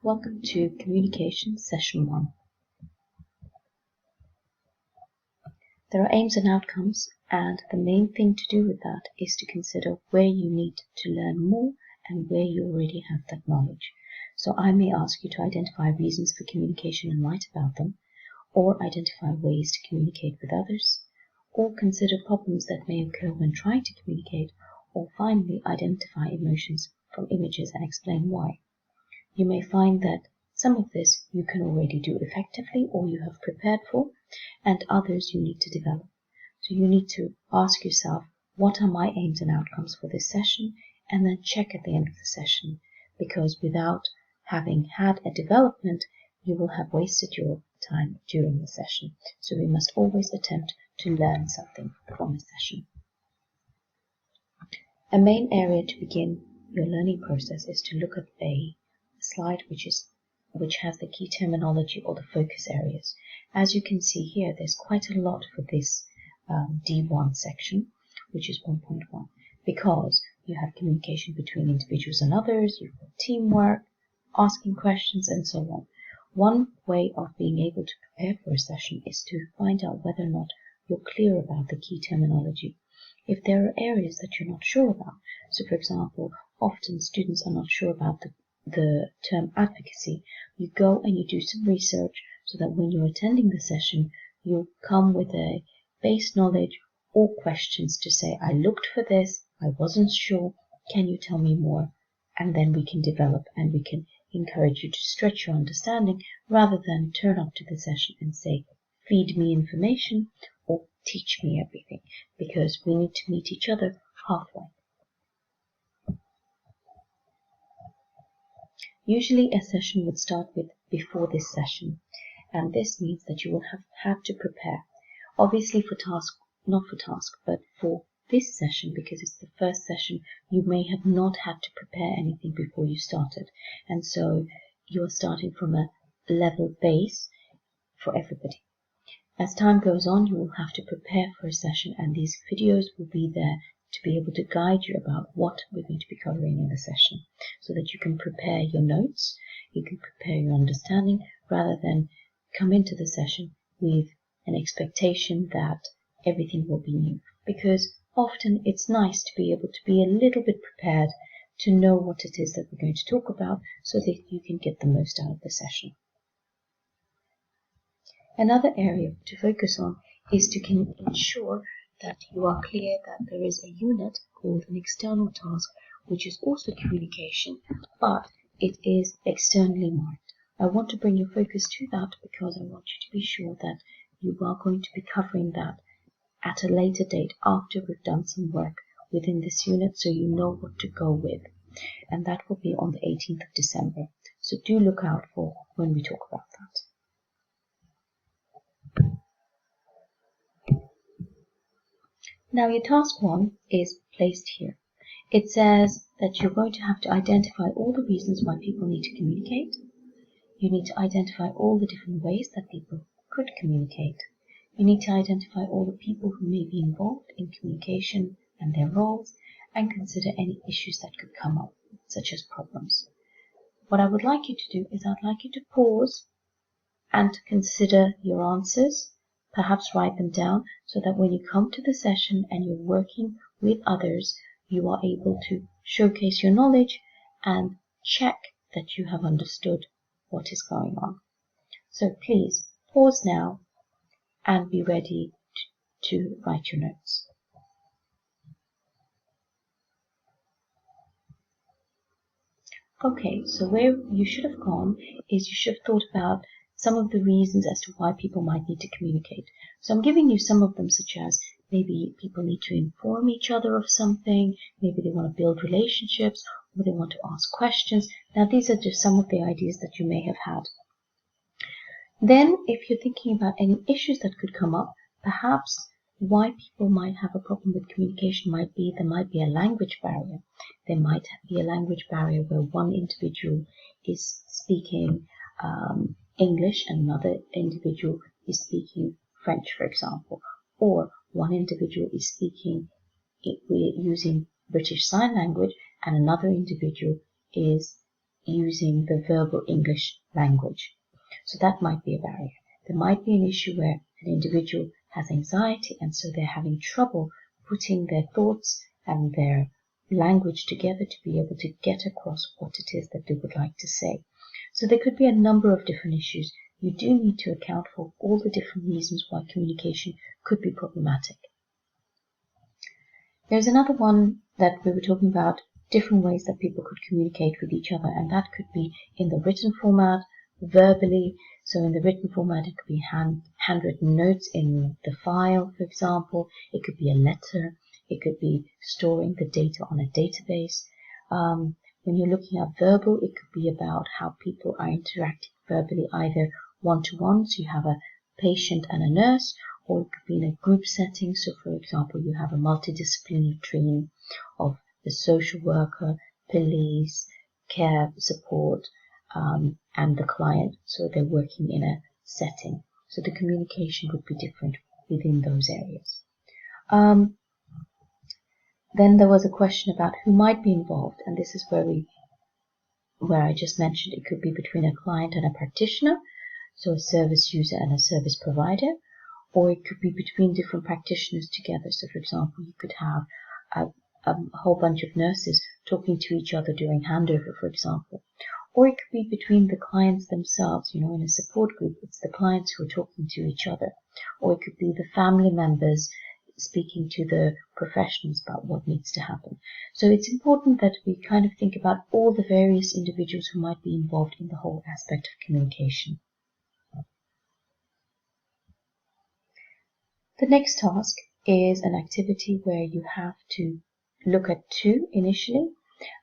Welcome to Communication Session 1. There are aims and outcomes, and the main thing to do with that is to consider where you need to learn more and where you already have that knowledge. So I may ask you to identify reasons for communication and write about them, or identify ways to communicate with others, or consider problems that may occur when trying to communicate, or finally identify emotions from images and explain why. You may find that some of this you can already do effectively or you have prepared for, and others you need to develop. So you need to ask yourself, what are my aims and outcomes for this session, and then check at the end of the session, because without having had a development, you will have wasted your time during the session. So we must always attempt to learn something from a session. A main area to begin your learning process is to look at a slide which has the key terminology or the focus areas. As you can see here, there's quite a lot for this D1 section, which is 1.1, because you have communication between individuals and others, you've got teamwork, asking questions, and so on. One way of being able to prepare for a session is to find out whether or not you're clear about the key terminology. If there are areas that you're not sure about, so for example, often students are not sure about the term advocacy, you go and you do some research so that when you're attending the session, you come with a base knowledge or questions to say, I looked for this, I wasn't sure, can you tell me more? And then we can develop and we can encourage you to stretch your understanding rather than turn up to the session and say, feed me information or teach me everything, because we need to meet each other halfway. Usually a session would start with before this session, and this means that you will have had to prepare. Obviously but for this session, because it's the first session, you may have not had to prepare anything before you started, and so you're starting from a level base for everybody. As time goes on, you will have to prepare for a session, and these videos will be there to be able to guide you about what we're going to be covering in the session, so that you can prepare your notes, you can prepare your understanding, rather than come into the session with an expectation that everything will be new. Because often it's nice to be able to be a little bit prepared, to know what it is that we're going to talk about, so that you can get the most out of the session. Another area to focus on is to ensure that you are clear that there is a unit called an external task, which is also communication, but it is externally marked. I want to bring your focus to that because I want you to be sure that you are going to be covering that at a later date after we've done some work within this unit, so you know what to go with. And that will be on the 18th of December. So do look out for when we talk about that. Now your task 1 is placed here. It says that you're going to have to identify all the reasons why people need to communicate. You need to identify all the different ways that people could communicate. You need to identify all the people who may be involved in communication and their roles, and consider any issues that could come up, such as problems. What I would like you to do is I'd like you to pause and consider your answers. Perhaps write them down so that when you come to the session and you're working with others, you are able to showcase your knowledge and check that you have understood what is going on. So please pause now and be ready to write your notes. Okay, so where you should have gone is you should have thought about some of the reasons as to why people might need to communicate. So I'm giving you some of them, such as maybe people need to inform each other of something, maybe they want to build relationships, or they want to ask questions. Now these are just some of the ideas that you may have had. Then if you're thinking about any issues that could come up, perhaps why people might have a problem with communication might be there might be a language barrier. There might be a language barrier where one individual is speaking English and another individual is speaking French, for example, or one individual is speaking using British Sign Language and another individual is using the verbal English language. So that might be a barrier. There might be an issue where an individual has anxiety and so they're having trouble putting their thoughts and their language together to be able to get across what it is that they would like to say. So there could be a number of different issues. You do need to account for all the different reasons why communication could be problematic. There's another one that we were talking about, different ways that people could communicate with each other, and that could be in the written format, verbally. So in the written format, it could be handwritten notes in the file, for example. It could be a letter. It could be storing the data on a database. When you're looking at verbal, it could be about how people are interacting verbally, either one-to-one, so you have a patient and a nurse, or it could be in a group setting. So, for example, you have a multidisciplinary team of the social worker, police, care support, and the client. So they're working in a setting. So the communication would be different within those areas. Then there was a question about who might be involved, and this is where I just mentioned it could be between a client and a practitioner, so a service user and a service provider, or it could be between different practitioners together. So, for example, you could have a whole bunch of nurses talking to each other during handover, for example. Or it could be between the clients themselves, in a support group, it's the clients who are talking to each other. Or it could be the family members speaking to the professionals about what needs to happen. So it's important that we kind of think about all the various individuals who might be involved in the whole aspect of communication. The next task is an activity where you have to look at two initially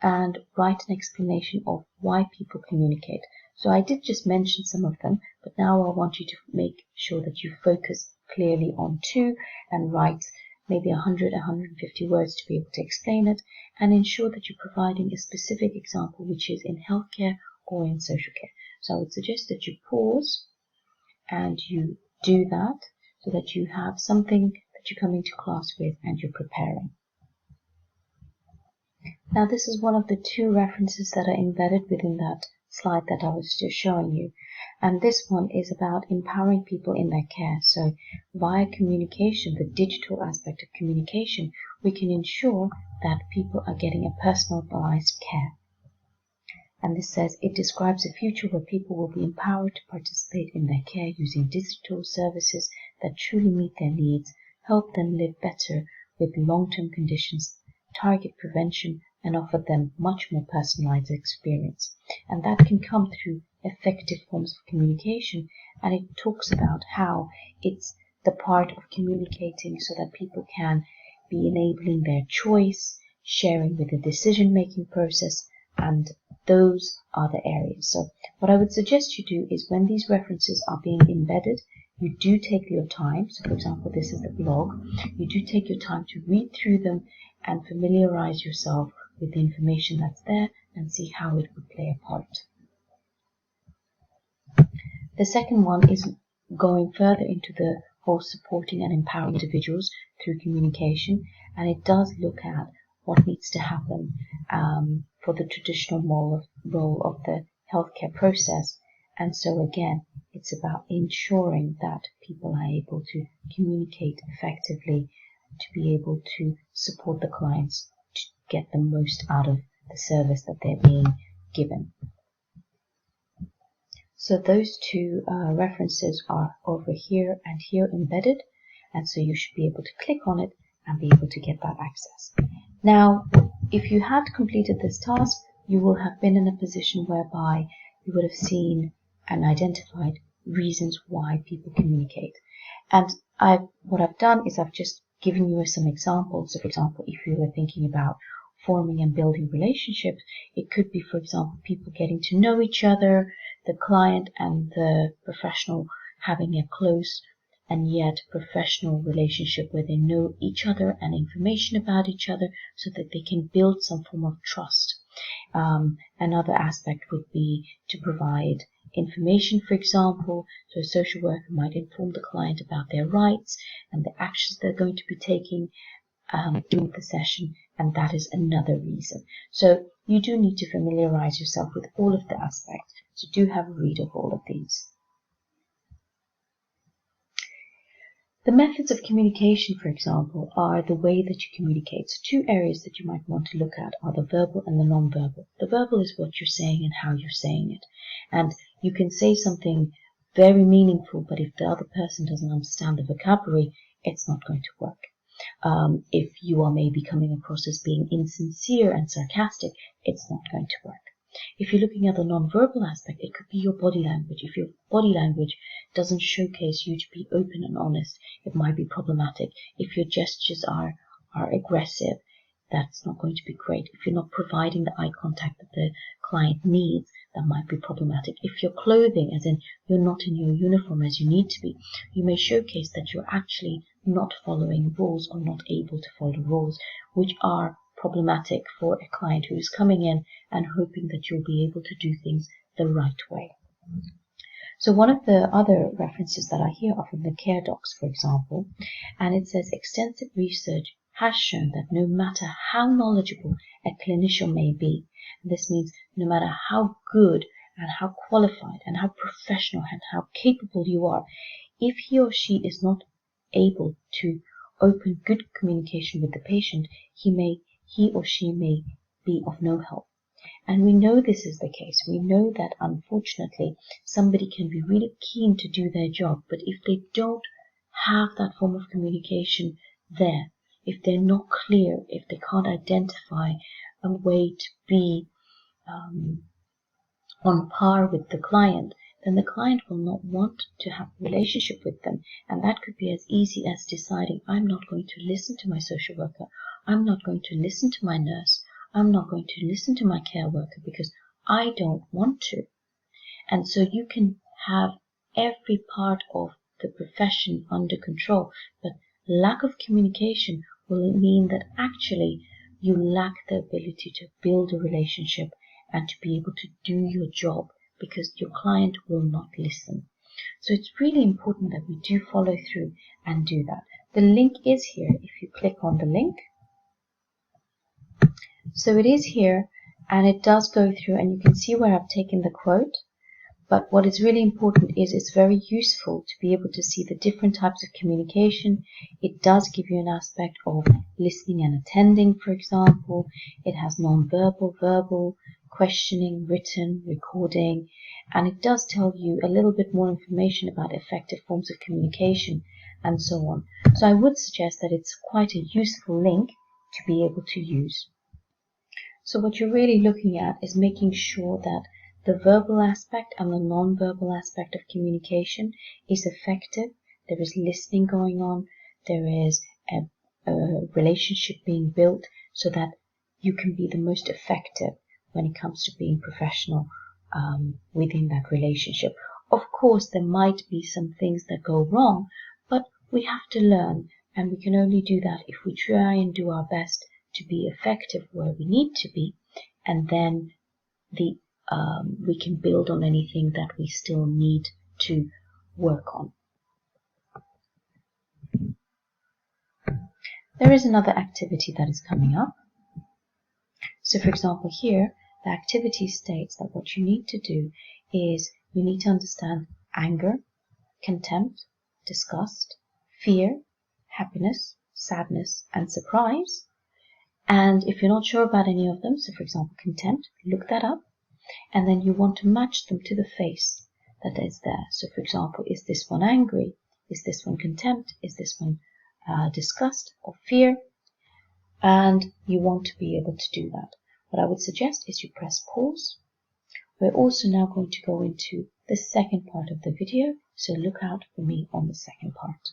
and write an explanation of why people communicate. So I did just mention some of them, but now I want you to make sure that you focus clearly on two and write maybe 100, 150 words to be able to explain it, and ensure that you're providing a specific example which is in healthcare or in social care. So I would suggest that you pause and you do that so that you have something that you're coming to class with and you're preparing. Now this is one of the two references that are embedded within that slide that I was just showing you. And this one is about empowering people in their care. So via communication, the digital aspect of communication, we can ensure that people are getting a personalized care. And this says it describes a future where people will be empowered to participate in their care using digital services that truly meet their needs, help them live better with long-term conditions, target prevention, and offer them much more personalized experience. And that can come through effective forms of communication, and it talks about how it's the part of communicating so that people can be enabling their choice, sharing with the decision-making process, and those are the areas. So what I would suggest you do is when these references are being embedded, you do take your time. So for example, this is the blog. You do take your time to read through them and familiarize yourself with the information that's there and see how it would play a part. The second one is going further into the whole supporting and empowering individuals through communication, and it does look at what needs to happen for the traditional role of the healthcare process. And so again, it's about ensuring that people are able to communicate effectively to be able to support the clients to get the most out of the service that they're being given. So those two references are over here and here embedded, and so you should be able to click on it and be able to get that access. Now, if you had completed this task, you will have been in a position whereby you would have seen and identified reasons why people communicate. And what I've done is I've just given you some examples. So for example, if you were thinking about forming and building relationships, it could be, for example, people getting to know each other, the client and the professional having a close and yet professional relationship where they know each other and information about each other so that they can build some form of trust. Another aspect would be to provide information, for example, so a social worker might inform the client about their rights and the actions they're going to be taking during the session, and that is another reason. So you do need to familiarize yourself with all of the aspects. So do have a read of all of these. The methods of communication, for example, are the way that you communicate. So two areas that you might want to look at are the verbal and the non-verbal. The verbal is what you're saying and how you're saying it. And you can say something very meaningful, but if the other person doesn't understand the vocabulary, it's not going to work. If you are maybe coming across as being insincere and sarcastic, it's not going to work. If you're looking at the non-verbal aspect, it could be your body language. If your body language doesn't showcase you to be open and honest, it might be problematic. If your gestures are aggressive, that's not going to be great. If you're not providing the eye contact that the client needs, that might be problematic. If your clothing, as in you're not in your uniform as you need to be, you may showcase that you're actually not following rules or not able to follow rules, which are problematic for a client who is coming in and hoping that you'll be able to do things the right way. So one of the other references that I hear are from the care docs, for example, and it says extensive research has shown that no matter how knowledgeable a clinician may be, this means no matter how good and how qualified and how professional and how capable you are, if he or she is not able to open good communication with the patient, he or she may be of no help. And we know this is the case. We know that unfortunately somebody can be really keen to do their job, but if they don't have that form of communication there, if they're not clear, if they can't identify a way to be on par with the client, then the client will not want to have a relationship with them. And that could be as easy as deciding, I'm not going to listen to my social worker, I'm not going to listen to my nurse, I'm not going to listen to my care worker because I don't want to. And so you can have every part of the profession under control, but lack of communication will mean that actually you lack the ability to build a relationship and to be able to do your job because your client will not listen. So it's really important that we do follow through and do that. The link is here if you click on the link. So it is here and it does go through and you can see where I've taken the quote. But what is really important is it's very useful to be able to see the different types of communication. It does give you an aspect of listening and attending, for example. It has non-verbal, verbal, questioning, written, recording, and it does tell you a little bit more information about effective forms of communication and so on. So I would suggest that it's quite a useful link to be able to use. So what you're really looking at is making sure that the verbal aspect and the non-verbal aspect of communication is effective. There is listening going on. There is a relationship being built so that you can be the most effective when it comes to being professional within that relationship. Of course, there might be some things that go wrong, but we have to learn, and we can only do that if we try and do our best to be effective where we need to be, and then we can build on anything that we still need to work on. There is another activity that is coming up. So for example here, the activity states that what you need to do is you need to understand anger, contempt, disgust, fear, happiness, sadness, and surprise. And if you're not sure about any of them, so for example contempt, look that up. And then you want to match them to the face that is there. So for example, is this one angry? Is this one contempt? Is this one disgust or fear? And you want to be able to do that. What I would suggest is you press pause. We're also now going to go into the second part of the video, so look out for me on the second part.